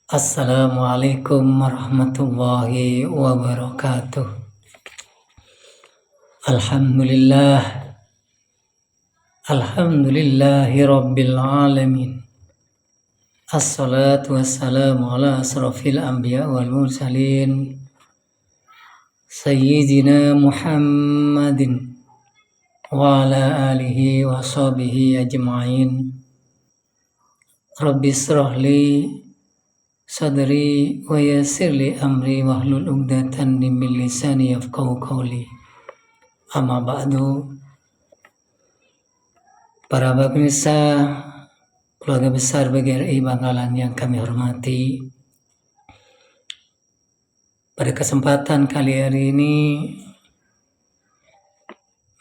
Assalamualaikum warahmatullahi wabarakatuh. Alhamdulillah, alhamdulillahi rabbil alamin. Assalatu wassalamu ala asrafil anbiya wal mursalin Sayyidina Muhammadin wa ala alihi wa sahbihi ajma'in. Rabbi israh li sadri wa yassir li amri wahlul 'uqdatam min lisani yafqahu qawli. Amma ba'du. Para pemirsa keluarga besar BGRI Bangkalan yang kami hormati, pada kesempatan kali hari ini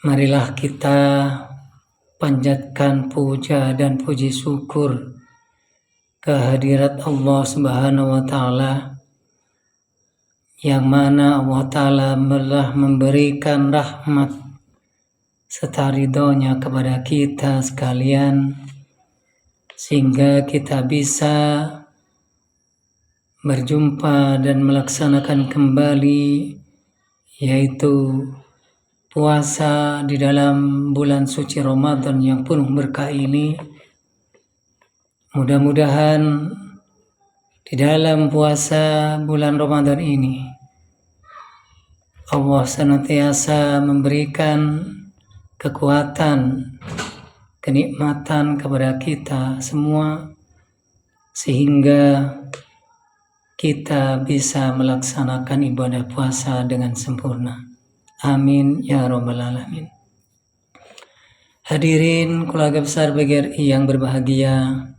marilah kita panjatkan puja dan puji syukur kehadirat Allah Subhanahu wa Ta'ala, yang mana Allah Ta'ala telah memberikan rahmat serta ridhonya kepada kita sekalian, sehingga kita bisa berjumpa dan melaksanakan kembali, yaitu puasa di dalam bulan suci Ramadan yang penuh berkah ini. Mudah-mudahan di dalam puasa bulan Ramadan ini Allah senantiasa memberikan kekuatan, kenikmatan kepada kita semua, sehingga kita bisa melaksanakan ibadah puasa dengan sempurna. Amin ya rabbal alamin. Hadirin keluarga besar BGRI yang berbahagia,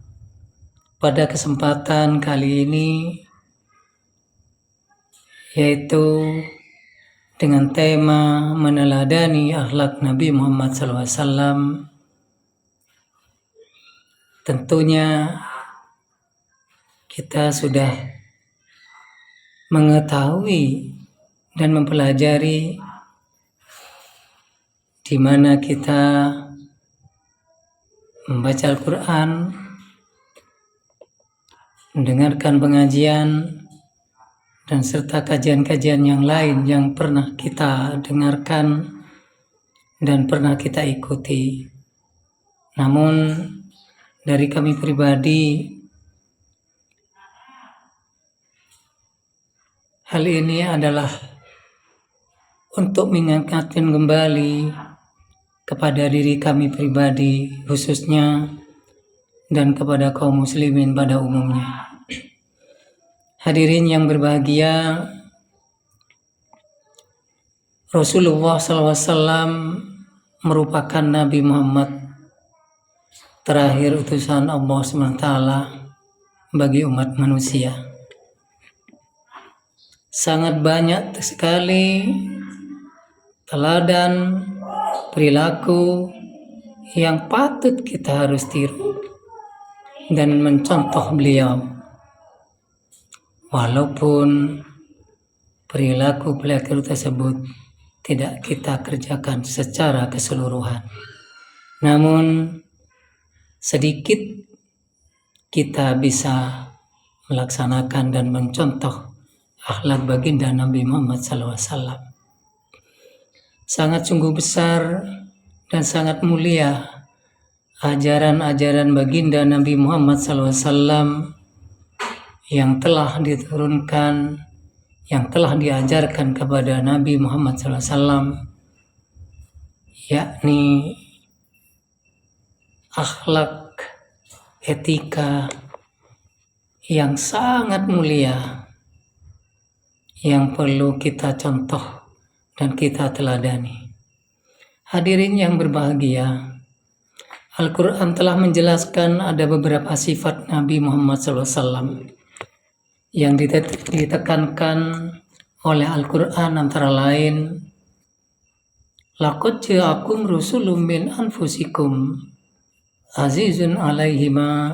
pada kesempatan kali ini, yaitu dengan tema meneladani akhlak Nabi Muhammad SAW, tentunya kita sudah mengetahui dan mempelajari di mana kita membaca Al-Quran, mendengarkan pengajian, dan serta kajian-kajian yang lain yang pernah kita dengarkan dan pernah kita ikuti. Namun dari kami pribadi, hal ini adalah untuk mengingatkan kembali kepada diri kami pribadi khususnya, dan kepada kaum muslimin pada umumnya. Hadirin yang berbahagia, Rasulullah SAW merupakan Nabi Muhammad terakhir utusan Allah SWT bagi umat manusia. Sangat banyak sekali teladan perilaku yang patut kita harus tiru dan mencontoh beliau, walaupun perilaku tersebut tidak kita kerjakan secara keseluruhan, namun sedikit kita bisa melaksanakan dan mencontoh akhlak baginda Nabi Muhammad SAW. Sangat sungguh besar dan sangat mulia ajaran-ajaran baginda Nabi Muhammad SAW yang telah diturunkan, yang telah diajarkan kepada Nabi Muhammad SAW, yakni akhlak, etika yang sangat mulia, yang perlu kita contoh dan kita teladani. Hadirin yang berbahagia, Al-Quran telah menjelaskan ada beberapa sifat Nabi Muhammad SAW yang ditekankan oleh Al-Quran, antara lain, laqad ja'akum rusulun min anfusikum azizun alaihi ma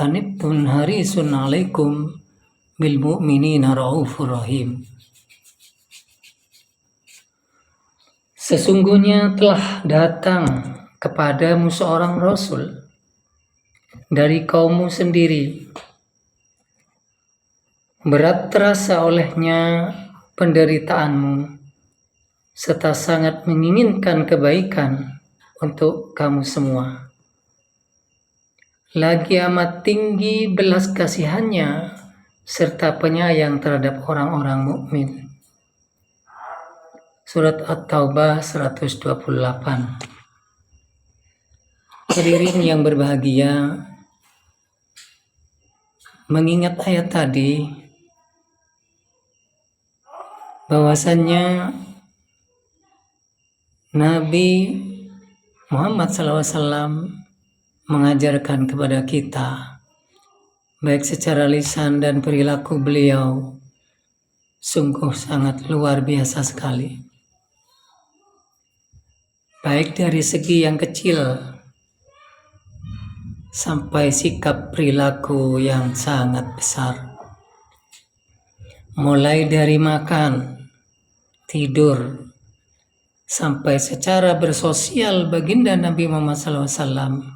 anittum harisun alaikum bil mu'minina raufur rahim. Sesungguhnya telah datang kepadamu seorang Rasul dari kaummu sendiri, Berat terasa olehnya penderitaanmu, serta sangat menginginkan kebaikan untuk kamu semua. Lagi amat tinggi belas kasihannya serta penyayang terhadap orang-orang mukmin. Surat At-Taubah 128. Hadirin yang berbahagia, mengingat ayat tadi bahwasannya Nabi Muhammad SAW mengajarkan kepada kita, baik secara lisan dan perilaku beliau, sungguh sangat luar biasa sekali. Baik dari segi yang kecil sampai sikap perilaku yang sangat besar. Mulai dari makan, tidur, sampai secara bersosial baginda Nabi Muhammad SAW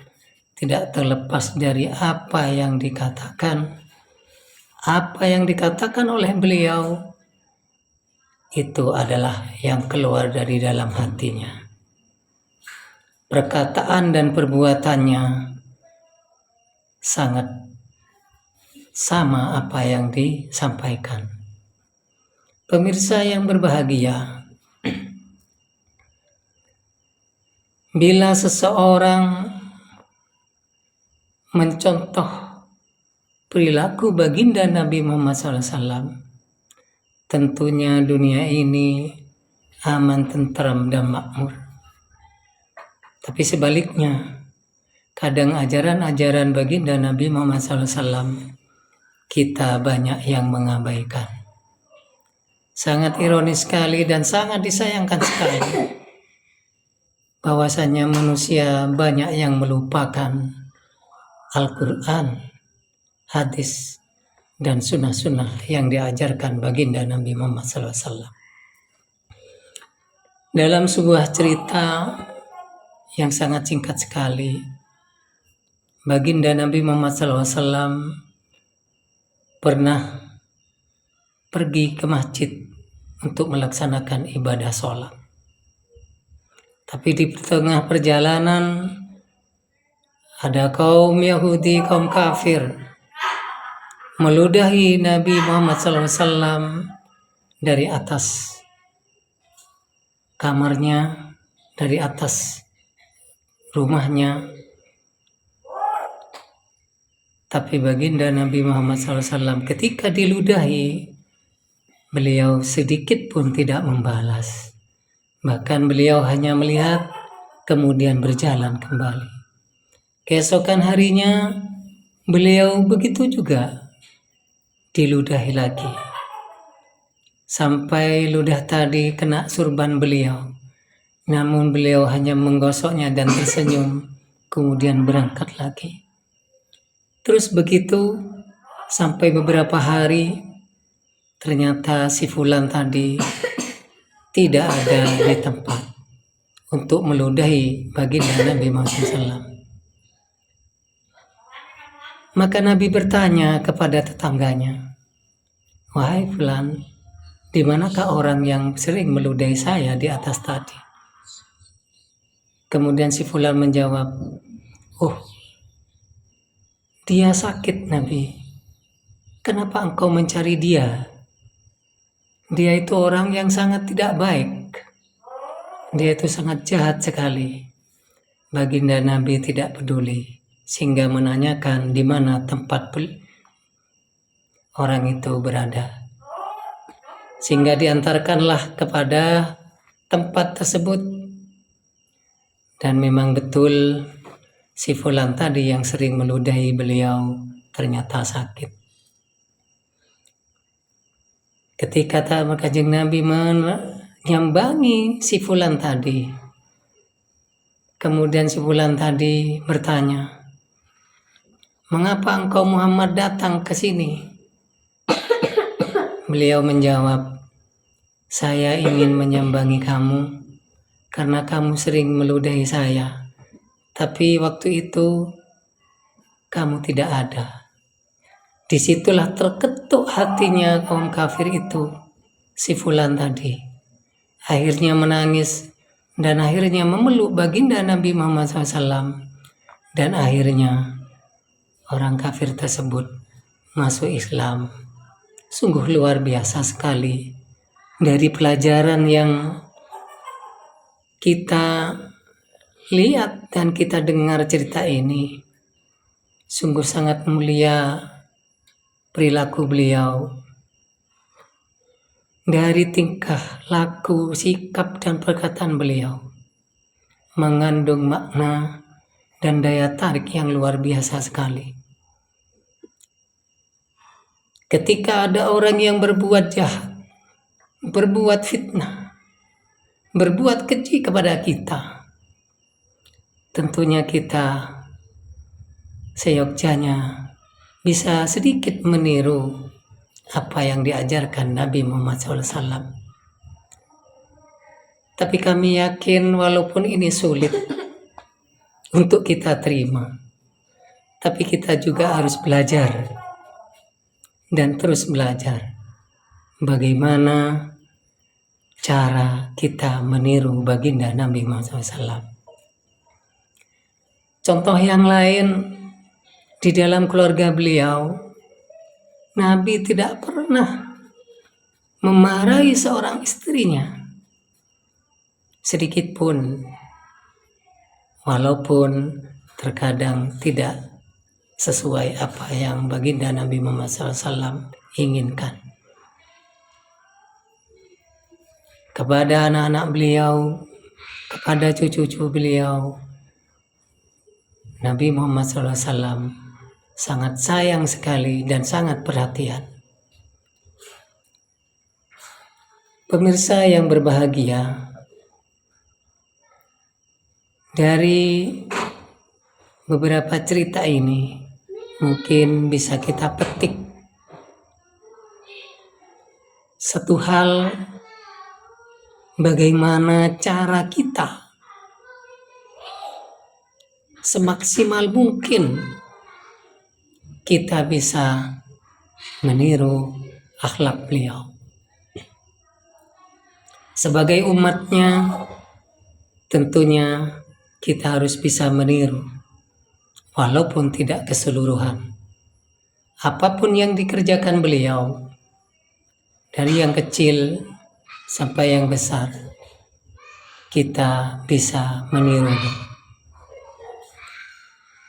tidak terlepas dari apa yang dikatakan oleh beliau, itu adalah yang keluar dari dalam hatinya. Perkataan dan perbuatannya sangat sama apa yang disampaikan. Pemirsa yang berbahagia, bila seseorang mencontoh perilaku baginda Nabi Muhammad SAW, tentunya dunia ini aman, tentram, dan makmur. Tapi sebaliknya, kadang ajaran-ajaran baginda Nabi Muhammad SAW kita banyak yang mengabaikan. Sangat ironis sekali dan sangat disayangkan sekali bahwasanya manusia banyak yang melupakan Al-Quran, hadis, dan sunnah-sunnah yang diajarkan baginda Nabi Muhammad SAW. Dalam sebuah cerita yang sangat singkat sekali, baginda Nabi Muhammad SAW pernah pergi ke masjid untuk melaksanakan ibadah sholat. Tapi di tengah perjalanan ada kaum Yahudi, kaum kafir, meludahi Nabi Muhammad SAW dari atas kamarnya, dari atas rumahnya. Tapi baginda Nabi Muhammad SAW ketika diludahi, beliau sedikit pun tidak membalas. Bahkan beliau hanya melihat, kemudian berjalan kembali. Keesokan harinya, beliau begitu juga diludahi lagi. Sampai ludah tadi kena surban beliau. Namun beliau hanya menggosoknya dan tersenyum, kemudian berangkat lagi. Terus begitu sampai beberapa hari, ternyata si fulan tadi tidak ada di tempat untuk meludahi baginda Nabi Muhammad SAW. Maka Nabi bertanya kepada tetangganya, "Wahai fulan, di manakah orang yang sering meludahi saya di atas tadi?" Kemudian si fulan menjawab, "Oh, dia sakit, Nabi. Kenapa engkau mencari dia? Dia itu orang yang sangat tidak baik. Dia itu sangat jahat sekali." Baginda Nabi tidak peduli, sehingga menanyakan di mana tempat orang itu berada. Sehingga diantarkanlah kepada tempat tersebut. Dan memang betul si fulan tadi yang sering meludahi beliau ternyata sakit. Ketika Kanjeng Nabi menyambangi si fulan tadi, kemudian si fulan tadi bertanya, "Mengapa engkau Muhammad datang ke sini?" Beliau menjawab, "Saya ingin menyambangi kamu karena kamu sering meludahi saya. Tapi waktu itu kamu tidak ada. Disitulah terketuk hatinya kaum kafir itu, si fulan tadi. Akhirnya menangis dan akhirnya memeluk baginda Nabi Muhammad SAW. Dan akhirnya orang kafir tersebut masuk Islam. Sungguh luar biasa sekali. Dari pelajaran yang kita lihat dan kita dengar cerita ini, sungguh sangat mulia perilaku beliau. Dari tingkah laku, sikap, dan perkataan beliau mengandung makna dan daya tarik yang luar biasa sekali. Ketika ada orang yang berbuat jahat, berbuat fitnah, berbuat keji kepada kita, tentunya kita seyogyanya bisa sedikit meniru apa yang diajarkan Nabi Muhammad SAW. Tapi kami yakin walaupun ini sulit untuk kita terima, tapi kita juga harus belajar dan terus belajar bagaimana cara kita meniru baginda Nabi Muhammad SAW. Contoh yang lain, di dalam keluarga beliau, Nabi tidak pernah memarahi seorang istrinya sedikit pun, walaupun terkadang tidak sesuai apa yang baginda Nabi Muhammad SAW inginkan. Kepada anak-anak beliau, kepada cucu-cucu beliau, Nabi Muhammad SAW sangat sayang sekali dan sangat perhatian. Pemirsa yang berbahagia, dari beberapa cerita ini mungkin bisa kita petik satu hal, bagaimana cara kita semaksimal mungkin kita bisa meniru akhlak beliau. Sebagai umatnya, tentunya kita harus bisa meniru, walaupun tidak keseluruhan. Apapun yang dikerjakan beliau, dari yang kecil sampai yang besar, kita bisa menirunya.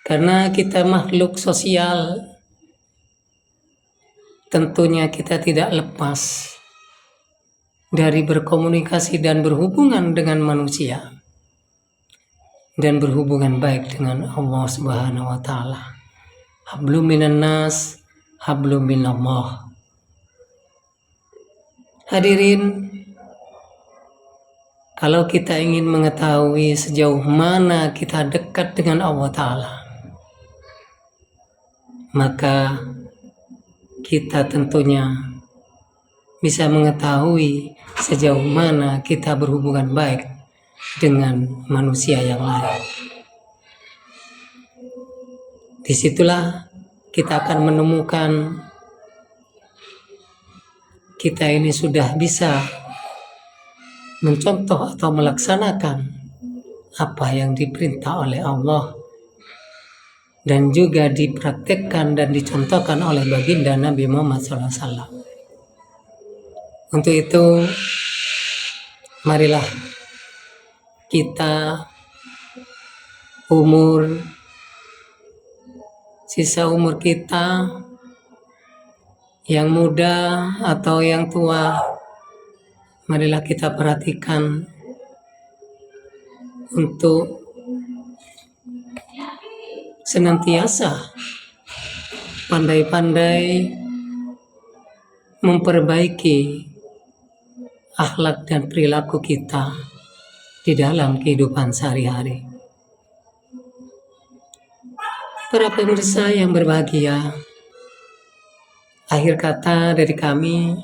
Karena kita makhluk sosial, tentunya kita tidak lepas dari berkomunikasi dan berhubungan dengan manusia, dan berhubungan baik dengan Allah Subhanahu wa Ta'ala. Hablum minan nas, hablum minallah. Hadirin, kalau kita ingin mengetahui sejauh mana kita dekat dengan Allah Ta'ala, maka kita tentunya bisa mengetahui sejauh mana kita berhubungan baik dengan manusia yang lain. Disitulah kita akan menemukan kita ini sudah bisa mencontoh atau melaksanakan apa yang diperintah oleh Allah dan juga dipraktekkan dan dicontohkan oleh baginda Nabi Muhammad SAW. Untuk itu, marilah kita sisa umur kita, yang muda atau yang tua, marilah kita perhatikan untuk senantiasa pandai-pandai memperbaiki akhlak dan perilaku kita di dalam kehidupan sehari-hari. Para pemirsa yang berbahagia, akhir kata dari kami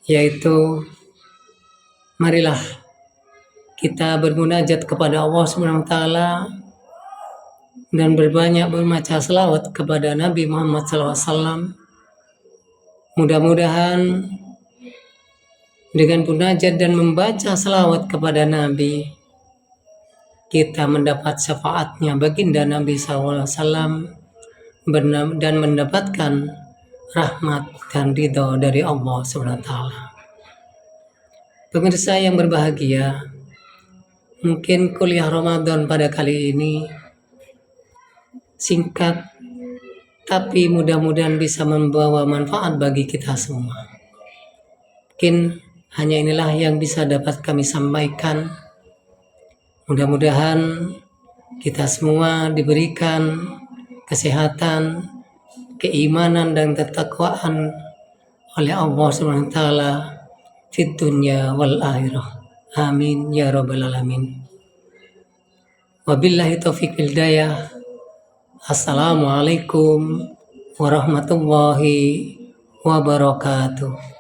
yaitu marilah kita bermunajat kepada Allah Subhanahu wa Ta'ala dan berbanyak membaca selawat kepada Nabi Muhammad SAW. Mudah-mudahan dengan munajat dan membaca selawat kepada Nabi, kita mendapat syafaatnya baginda Nabi SAW dan mendapatkan rahmat dan ridho dari Allah SWT. Pemirsa yang berbahagia, mungkin kuliah Ramadan pada kali ini singkat, tapi mudah-mudahan bisa membawa manfaat bagi kita semua. Mungkin hanya inilah yang bisa dapat kami sampaikan. Mudah-mudahan kita semua diberikan kesehatan, keimanan dan ketakwaan oleh Allah SWT fid dunya wal akhirah. Amin ya rabbal alamin. Wabillahi taufiq wal hidayah. Assalamualaikum warahmatullahi wabarakatuh.